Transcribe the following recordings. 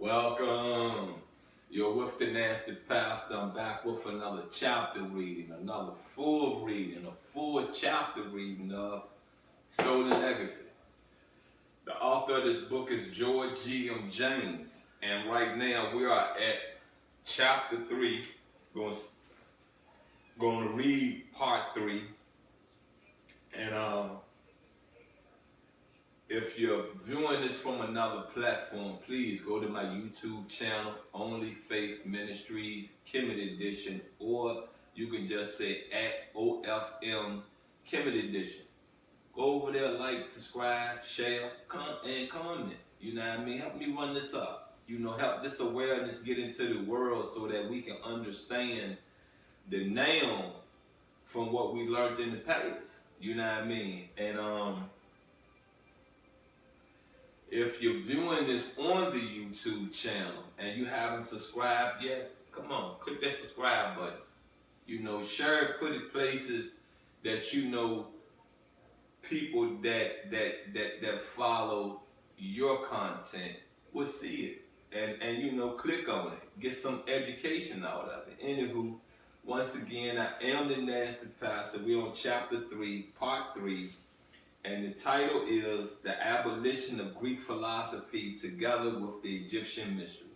Welcome. You're with the Nasty Pastor. I'm back with another chapter reading, another full reading, a full chapter reading of Stolen Legacy. The author of this book is George G.M. James, and right now we are at chapter 3. Going to read part 3, and if you're viewing this from another platform, please go to my YouTube channel, Only Faith Ministries, Kemet Edition, or you can just say at OFM Kemet Edition. Go over there, like, subscribe, share, and comment. You know what I mean? Help me run this up. Help this awareness get into the world so that we can understand the now from what we learned in the past. You know what I mean? And if you're viewing this on the YouTube channel and you haven't subscribed yet, come on, click that subscribe button. Share it, put it places that people that follow your content will see it. And click on it. Get some education out of it. Anywho, once again, I am the Nasty Pastor. We're on chapter 3, part 3. And the title is The Abolition of Greek Philosophy Together with the Egyptian Mysteries.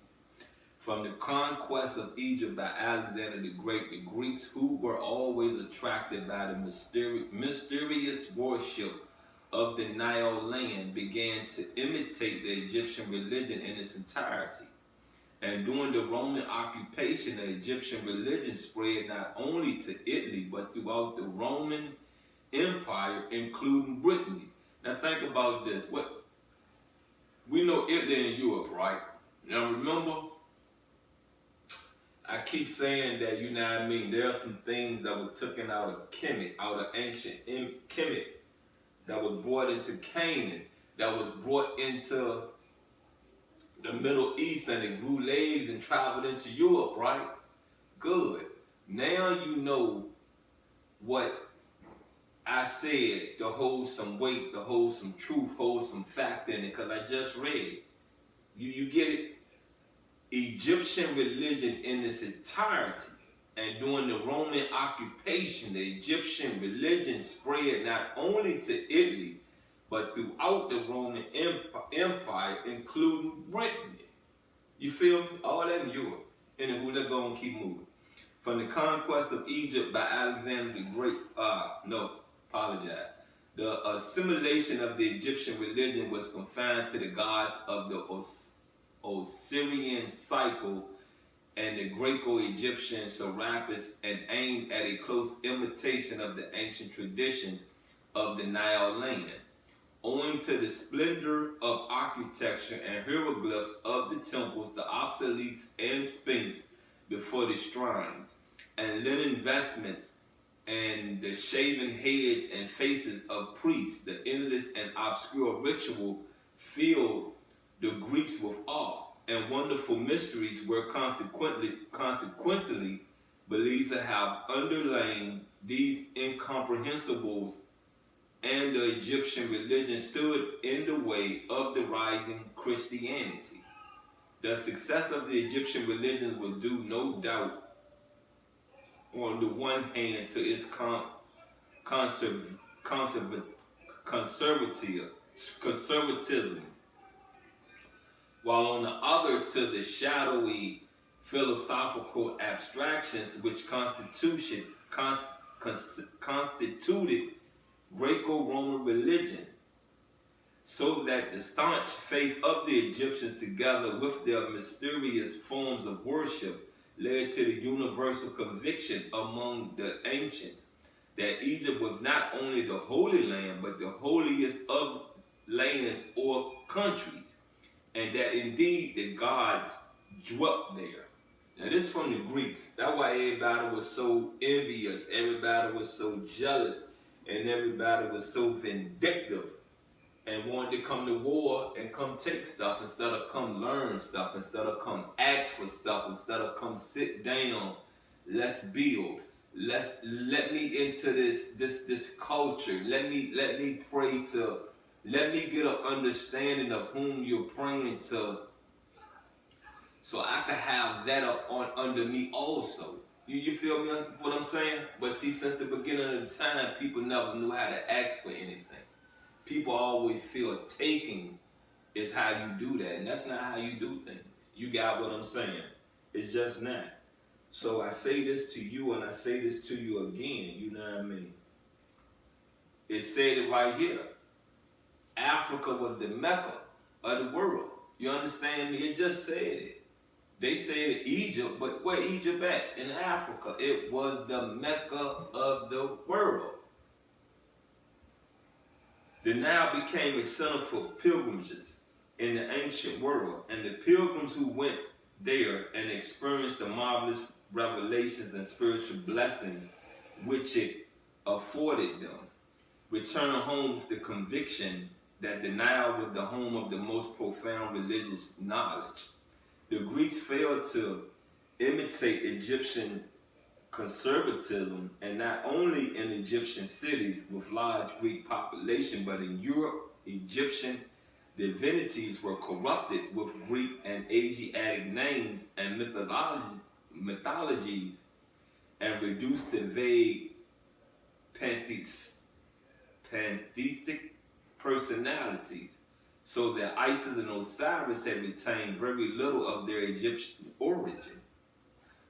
From the conquest of Egypt by Alexander the Great, the Greeks, who were always attracted by the mysterious worship of the Nile land, began to imitate the Egyptian religion in its entirety. And during the Roman occupation, the Egyptian religion spread not only to Italy, but throughout the Roman Empire, including Brittany. Now think about this. We know Italy and Europe, right? Now remember, I keep saying that, you know what I mean, there are some things that were taken out of Kemet, out of ancient Kemet, that was brought into Canaan, that was brought into the Middle East, and it grew legs and traveled into Europe, right? Good. Now you know what I said to hold some weight, to hold some truth, hold some fact in it, because I just read. You get it? Egyptian religion in its entirety. And during the Roman occupation, the Egyptian religion spread not only to Italy, but throughout the Roman Empire, including Brittany. You feel me? All that in Europe. Anywho, let's go and keep moving. From the conquest of Egypt by Alexander the Great, the assimilation of the Egyptian religion was confined to the gods of the Osirian cycle and the Greco-Egyptian Serapis, and aimed at a close imitation of the ancient traditions of the Nile land. Owing to the splendor of architecture and hieroglyphs of the temples, the obsoletes and sphinx before the shrines, and linen vestments, and the shaven heads and faces of priests, the endless and obscure ritual filled the Greeks with awe, and wonderful mysteries were consequently believed to have underlain these incomprehensibles, and the Egyptian religion stood in the way of the rising Christianity. The success of the Egyptian religion was due, no doubt, on the one hand to its conservatism, while on the other to the shadowy philosophical abstractions which constituted Greco-Roman religion, so that the staunch faith of the Egyptians, together with their mysterious forms of worship, led to the universal conviction among the ancients that Egypt was not only the Holy Land, but the holiest of lands or countries, and that indeed the gods dwelt there. Now this from the Greeks. That's why everybody was so envious, everybody was so jealous, and everybody was so vindictive, and wanted to come to war and come take stuff instead of come learn stuff, instead of come ask for stuff, instead of come sit down, let's build. Let me into this culture. Let me pray to, let me get an understanding of whom you're praying to So I could have that up on under me also. You feel me what I'm saying? But see, since the beginning of the time, people never knew how to ask for anything. People always feel taking is how you do that, and that's not how you do things. You got what I'm saying? It's just not. So I say this to you, and I say this to you again. You know what I mean? It said it right here. Africa was the Mecca of the world. You understand me? It just said it. They said Egypt, but where Egypt at? In Africa. It was the Mecca of the world. The Nile became a center for pilgrimages in the ancient world, and the pilgrims who went there and experienced the marvelous revelations and spiritual blessings which it afforded them returned home with the conviction that the Nile was the home of the most profound religious knowledge. The Greeks failed to imitate Egyptian conservatism, and not only in Egyptian cities with large Greek population, but in Europe, Egyptian divinities were corrupted with Greek and Asiatic names and mythologies and reduced to vague pantheistic personalities, so that Isis and Osiris had retained very little of their Egyptian origin.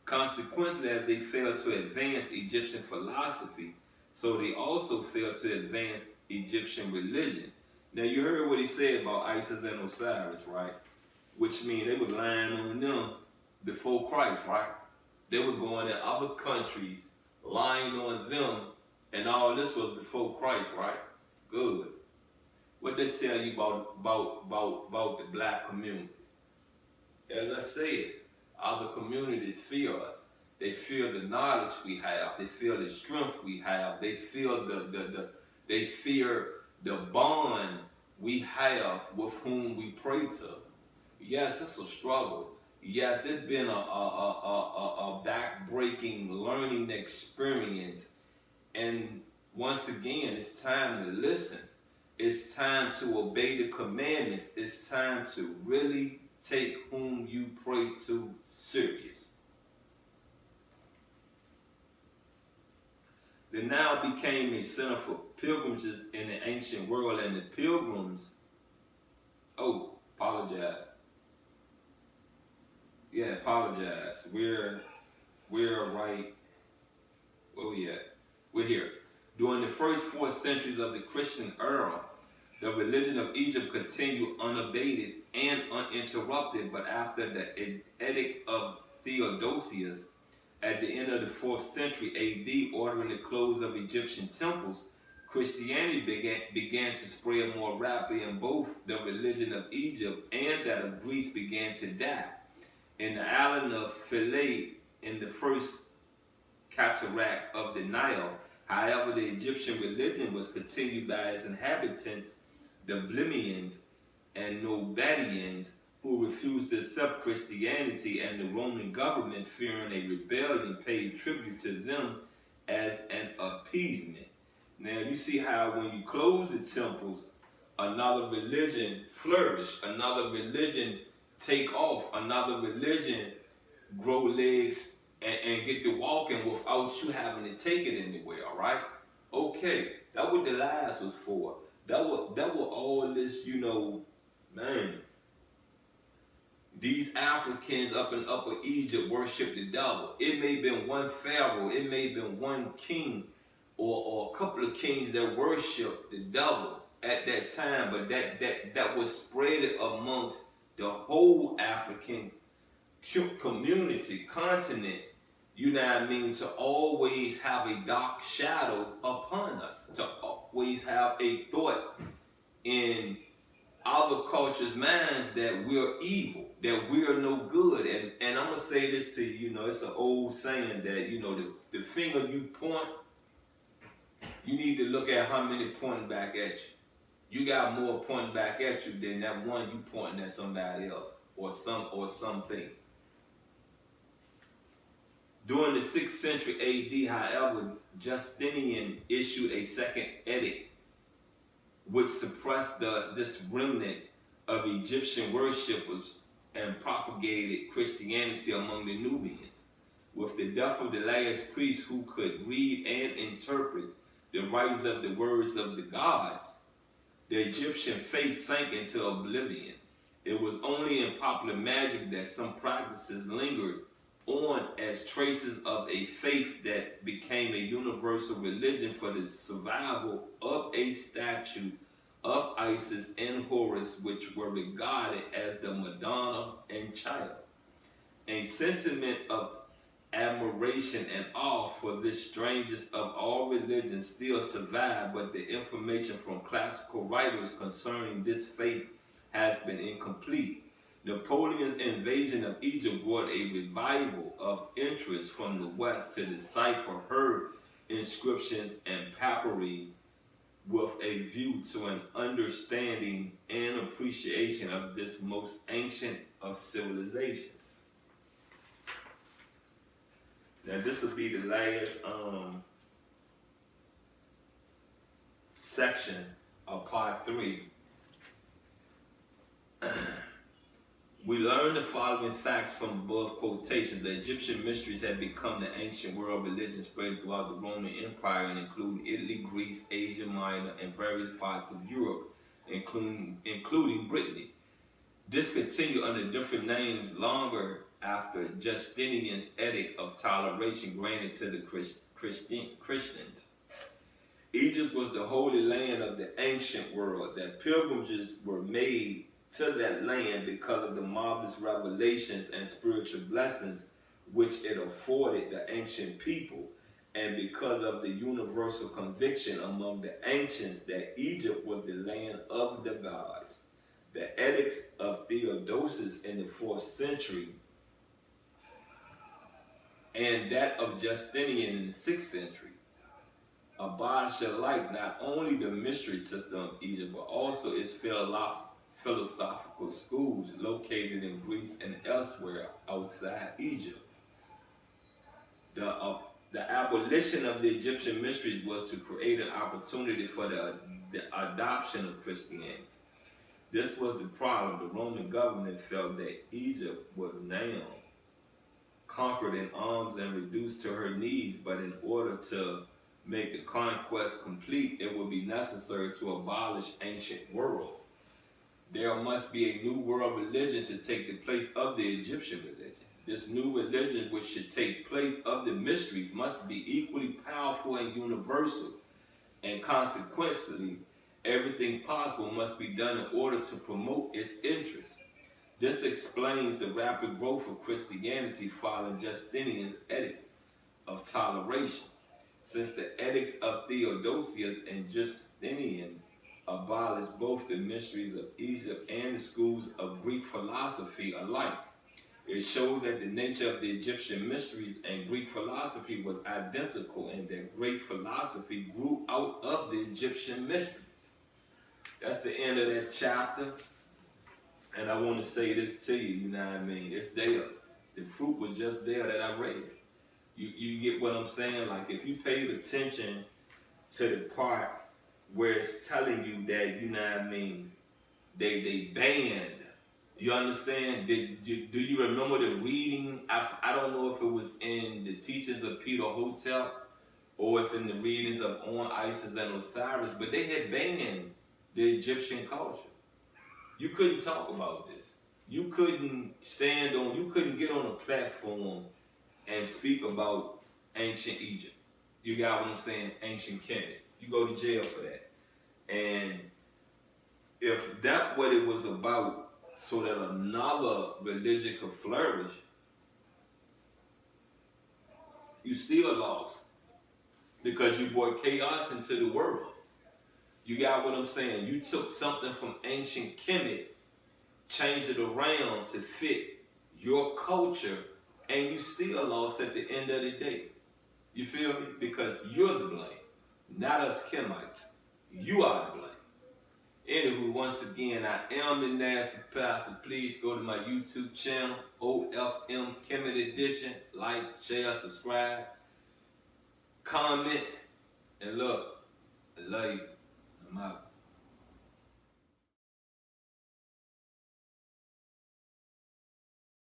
Consequently, as they failed to advance Egyptian philosophy, so they also failed to advance Egyptian religion. Now, you heard what he said about Isis and Osiris, right? Which means they were lying on them before Christ, right? They were going in other countries, lying on them, and all this was before Christ, right? Good. What they tell you about the black community? As I said, other communities fear us. They fear the knowledge we have. They fear the strength we have. They feel they fear the bond we have with whom we pray to. Yes, it's a struggle. Yes, it's been a back-breaking learning experience. And once again, it's time to listen. It's time to obey the commandments. It's time to really take whom you pray to serious. The Nile became a center for pilgrimages in the ancient world, and the pilgrims, apologize. We're right. Where we at? We're here. During the first 4 centuries of the Christian era, the religion of Egypt continued unabated and uninterrupted, but after the Edict of Theodosius at the end of the 4th century AD, ordering the close of Egyptian temples, Christianity began to spread more rapidly, and both the religion of Egypt and that of Greece began to die. In the island of Philae, in the first cataract of the Nile, however, the Egyptian religion was continued by its inhabitants, the Blimians and Nobadians, who refused to accept Christianity, and the Roman government, fearing a rebellion, paid tribute to them as an appeasement. Now you see how when you close the temples, another religion flourish, another religion take off, another religion grow legs and get to walking without you having to take it anywhere, all right? Okay, that's what the lies was for. That was all this, man. These Africans up in Upper Egypt worship the devil. It may have been one pharaoh, it may have been one king, or a couple of kings that worship the devil at that time, but that was spread amongst the whole African community, continent, you know what I mean, to always have a dark shadow upon us, to always have a thought in other cultures' minds that we're evil, that we're no good. And I'm going to say this to you, it's an old saying that, the finger you point, you need to look at how many pointing back at you. You got more pointing back at you than that one you pointing at somebody else or something. During the 6th century AD, however, Justinian issued a second edict which suppressed this remnant of Egyptian worshippers and propagated Christianity among the Nubians. With the death of the last priest who could read and interpret the writings of the words of the gods, the Egyptian faith sank into oblivion. It was only in popular magic that some practices lingered on as traces of a faith that became a universal religion for the survival of a statue of Isis and Horus, which were regarded as the Madonna and Child. A sentiment of admiration and awe for this strangest of all religions still survive, but the information from classical writers concerning this faith has been incomplete. Napoleon's invasion of Egypt brought a revival of interest from the West to decipher her inscriptions and papyri with a view to an understanding and appreciation of this most ancient of civilizations. Now this will be the last section of part 3. We learn the following facts from above quotations. The Egyptian mysteries had become the ancient world religion spread throughout the Roman Empire and include Italy, Greece, Asia Minor, and various parts of Europe, including Brittany. This continued under different names longer after Justinian's edict of toleration granted to the Christians. Egypt was the holy land of the ancient world, that pilgrimages were made to that land because of the marvelous revelations and spiritual blessings which it afforded the ancient people, and because of the universal conviction among the ancients that Egypt was the land of the gods. The edicts of Theodosius in the 4th century and that of Justinian in the 6th century abolished alike not only the mystery system of Egypt, but also its philosophical schools located in Greece and elsewhere outside Egypt. The abolition of the Egyptian mysteries was to create an opportunity for the adoption of Christianity. This was the problem. The Roman government felt that Egypt was now conquered in arms and reduced to her knees, but in order to make the conquest complete, it would be necessary to abolish ancient world. There must be a new world religion to take the place of the Egyptian religion. This new religion, which should take place of the mysteries, must be equally powerful and universal, and consequently, everything possible must be done in order to promote its interests. This explains the rapid growth of Christianity following Justinian's edict of toleration. Since the edicts of Theodosius and Justinian abolished both the mysteries of Egypt and the schools of Greek philosophy alike, it shows that the nature of the Egyptian mysteries and Greek philosophy was identical, and that Greek philosophy grew out of the Egyptian mysteries. That's the end of that chapter. And I want to say this to you, you know what I mean? It's there. The fruit was just there that I read. You get what I'm saying? Like, if you paid attention to the part where it's telling you that, you know what I mean, they banned. You understand? Do you remember the reading? I don't know if it was in the teachings of Peter Hotep or it's in the readings of On Isis and Osiris, but they had banned the Egyptian culture. You couldn't talk about this. You couldn't get on a platform and speak about ancient Egypt. You got what I'm saying? Ancient Kemet. You go to jail for that. And if that's what it was about, so that another religion could flourish, you still lost. Because you brought chaos into the world. You got what I'm saying? You took something from ancient Kemet, changed it around to fit your culture, and you still lost at the end of the day. You feel me? Because you're the blame, not us Kemites. You are the blame. Anywho, once again, I am the Nasty Pastor. Please go to my YouTube channel, OFM Kemet Edition. Like, share, subscribe, comment, and look, I love you. I'm out.